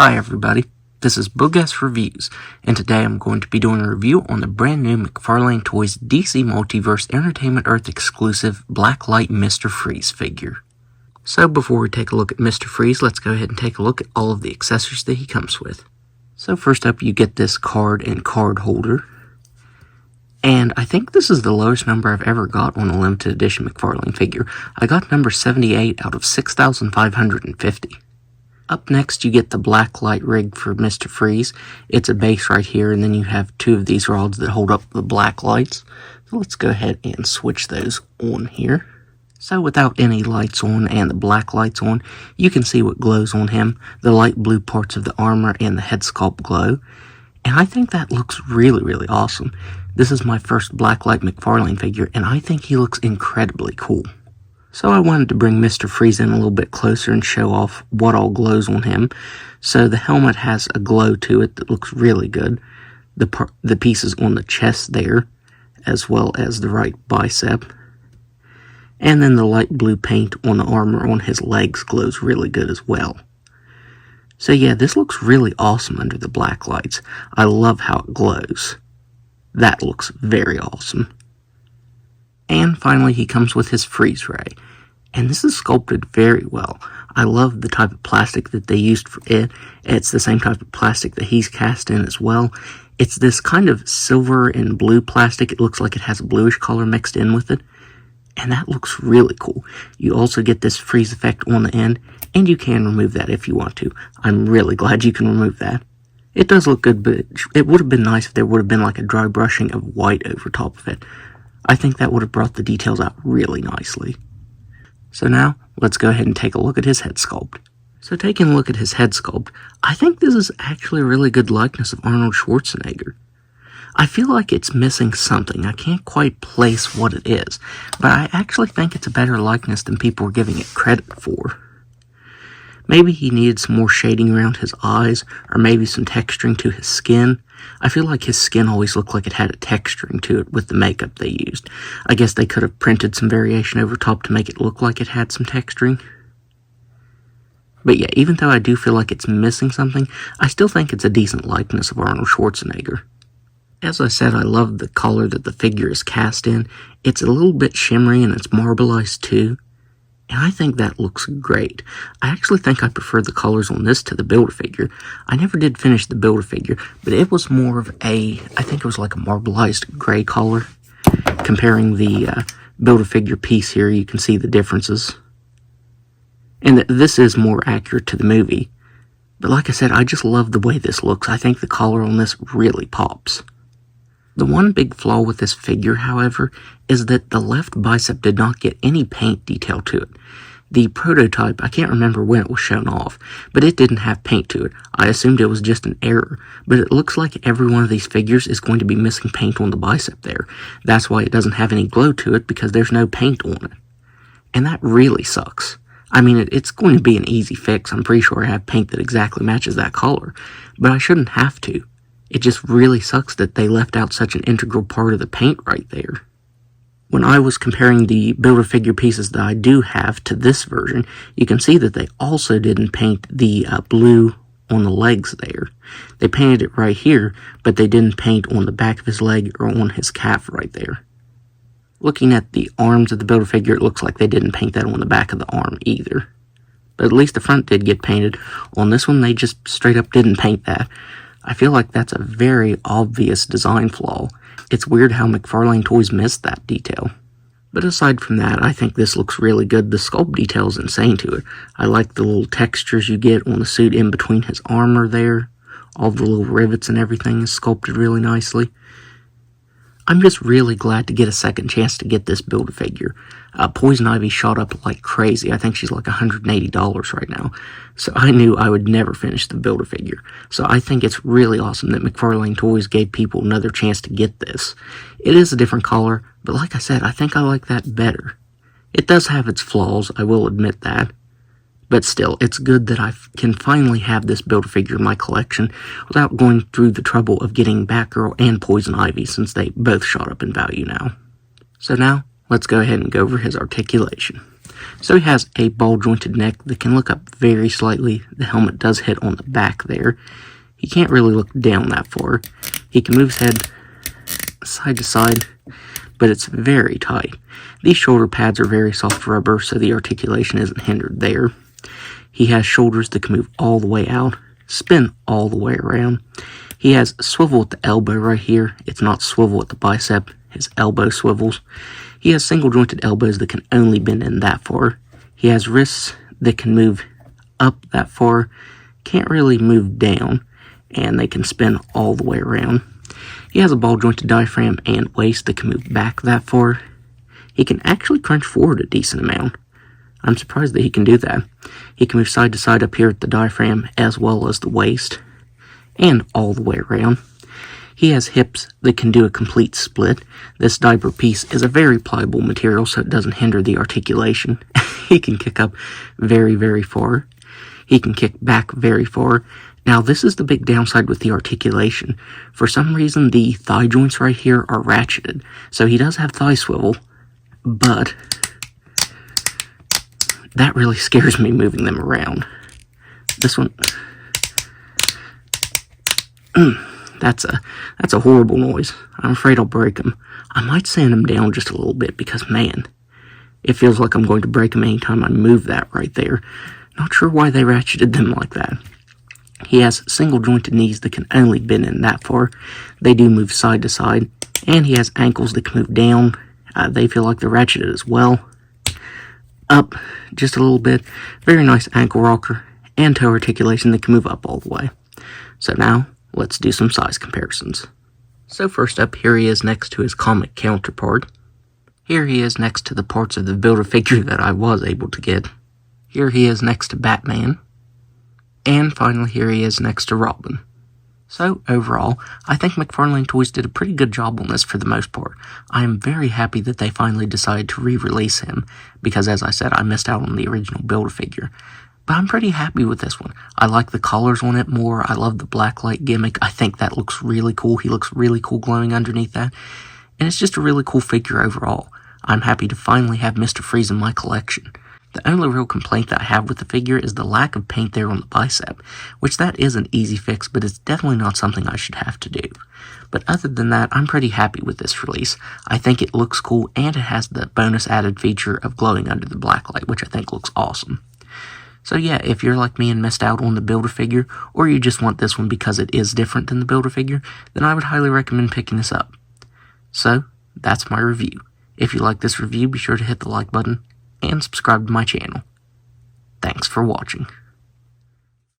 Hi everybody, this is Bogus Reviews, and today I'm going to be doing a review on the brand new McFarlane Toys DC Multiverse Entertainment Earth exclusive Blacklight Mr. Freeze figure. So before we take a look at Mr. Freeze, let's go ahead and take a look at all of the accessories that he comes with. So first up you get this card and card holder, and I think this is the lowest number I've ever got on a limited edition McFarlane figure. I got number 78 out of 6,550. Up next, you get the black light rig for Mr. Freeze. It's a base right here, and then you have two of these rods that hold up the black lights. So let's go ahead and switch those on here. So without any lights on and the black lights on, you can see what glows on him. The light blue parts of the armor and the head sculpt glow. And I think that looks really, really awesome. This is my first Blacklight McFarlane figure, and I think he looks incredibly cool. So I wanted to bring Mr. Freeze in a little bit closer and show off what all glows on him. So the helmet has a glow to it that looks really good. The pieces on the chest there, as well as the right bicep. And then the light blue paint on the armor on his legs glows really good as well. So yeah, this looks really awesome under the black lights. I love how it glows. That looks very awesome. And finally, he comes with his freeze ray. And this is sculpted very well. I love the type of plastic that they used for it. It's the same type of plastic that he's cast in as well. It's this kind of silver and blue plastic. It looks like it has a bluish color mixed in with it. And that looks really cool. You also get this freeze effect on the end, and you can remove that if you want to. I'm really glad you can remove that. It does look good, but it would have been nice if there would have been like a dry brushing of white over top of it. I think that would have brought the details out really nicely. So now, let's go ahead and take a look at his head sculpt. So taking a look at his head sculpt, I think this is actually a really good likeness of Arnold Schwarzenegger. I feel like it's missing something. I can't quite place what it is, but I actually think it's a better likeness than people are giving it credit for. Maybe he needed some more shading around his eyes, or maybe some texturing to his skin. I feel like his skin always looked like it had a texturing to it with the makeup they used. I guess they could have printed some variation over top to make it look like it had some texturing. But yeah, even though I do feel like it's missing something, I still think it's a decent likeness of Arnold Schwarzenegger. As I said, I love the color that the figure is cast in. It's a little bit shimmery and it's marbleized too. And I think that looks great. I actually think I prefer the colors on this to the Build-A-Figure. I never did finish the Build-A-Figure, but it was more of I think it was like a marbleized gray color. Comparing the Build-A-Figure piece here, you can see the differences. And this is more accurate to the movie. But like I said, I just love the way this looks. I think the color on this really pops. The one big flaw with this figure, however, is that the left bicep did not get any paint detail to it. The prototype, I can't remember when it was shown off, but it didn't have paint to it. I assumed it was just an error, but it looks like every one of these figures is going to be missing paint on the bicep there. That's why it doesn't have any glow to it, because there's no paint on it. And that really sucks. I mean, it's going to be an easy fix. I'm pretty sure I have paint that exactly matches that color, but I shouldn't have to. It just really sucks that they left out such an integral part of the paint right there. When I was comparing the Build-A-Figure pieces that I do have to this version, you can see that they also didn't paint the blue on the legs there. They painted it right here, but they didn't paint on the back of his leg or on his calf right there. Looking at the arms of the Build-A-Figure, it looks like they didn't paint that on the back of the arm either. But at least the front did get painted. On this one, they just straight up didn't paint that. I feel like that's a very obvious design flaw. It's weird how McFarlane Toys missed that detail. But aside from that, I think this looks really good. The sculpt detail is insane to it. I like the little textures you get on the suit in between his armor there. All the little rivets and everything is sculpted really nicely. I'm just really glad to get a second chance to get this Build-A-Figure. Poison Ivy shot up like crazy. I think she's like $180 right now. So I knew I would never finish the Build-A-Figure. So I think it's really awesome that McFarlane Toys gave people another chance to get this. It is a different color, but like I said, I think I like that better. It does have its flaws, I will admit that. But still, it's good that I can finally have this Build-A-Figure in my collection without going through the trouble of getting Batgirl and Poison Ivy, since they both shot up in value now. So now, let's go ahead and go over his articulation. So he has a ball jointed neck that can look up very slightly. The helmet does hit on the back there. He can't really look down that far. He can move his head side to side, but it's very tight. These shoulder pads are very soft rubber, so the articulation isn't hindered there. He has shoulders that can move all the way out, spin all the way around. He has swivel at the elbow right here. It's not swivel at the bicep. His elbow swivels. He has single jointed elbows that can only bend in that far. He has wrists that can move up that far, can't really move down, and they can spin all the way around. He has a ball jointed diaphragm and waist that can move back that far. He can actually crunch forward a decent amount. I'm surprised that he can do that. He can move side to side up here at the diaphragm as well as the waist, and all the way around. He has hips that can do a complete split. This diaper piece is a very pliable material, so it doesn't hinder the articulation. He can kick up very, very far. He can kick back very far. Now, this is the big downside with the articulation. For some reason, the thigh joints right here are ratcheted. So he does have thigh swivel, but that really scares me moving them around. This one... That's a horrible noise. I'm afraid I'll break them. I might sand them down just a little bit because, man, it feels like I'm going to break them anytime I move that right there. Not sure why they ratcheted them like that. He has single jointed knees that can only bend in that far. They do move side to side. And he has ankles that can move down. They feel like they're ratcheted as well. Up just a little bit. Very nice ankle rocker and toe articulation that can move up all the way. So now, let's do some size comparisons. So first up, here he is next to his comic counterpart. Here he is next to the parts of the Build-A-Figure that I was able to get. Here he is next to Batman. And finally, here he is next to Robin. So overall, I think McFarlane Toys did a pretty good job on this for the most part. I am very happy that they finally decided to re-release him, because as I said, I missed out on the original Build-A-Figure. But I'm pretty happy with this one. I like the colors on it more. I love the black light gimmick. I think that looks really cool. He looks really cool glowing underneath that. And it's just a really cool figure overall. I'm happy to finally have Mr. Freeze in my collection. The only real complaint that I have with the figure is the lack of paint there on the bicep, which that is an easy fix, but it's definitely not something I should have to do. But other than that, I'm pretty happy with this release. I think it looks cool, and it has the bonus added feature of glowing under the black light, which I think looks awesome. So yeah, if you're like me and missed out on the Build-A-Figure, or you just want this one because it is different than the Build-A-Figure, then I would highly recommend picking this up. So, that's my review. If you like this review, be sure to hit the like button, and subscribe to my channel. Thanks for watching.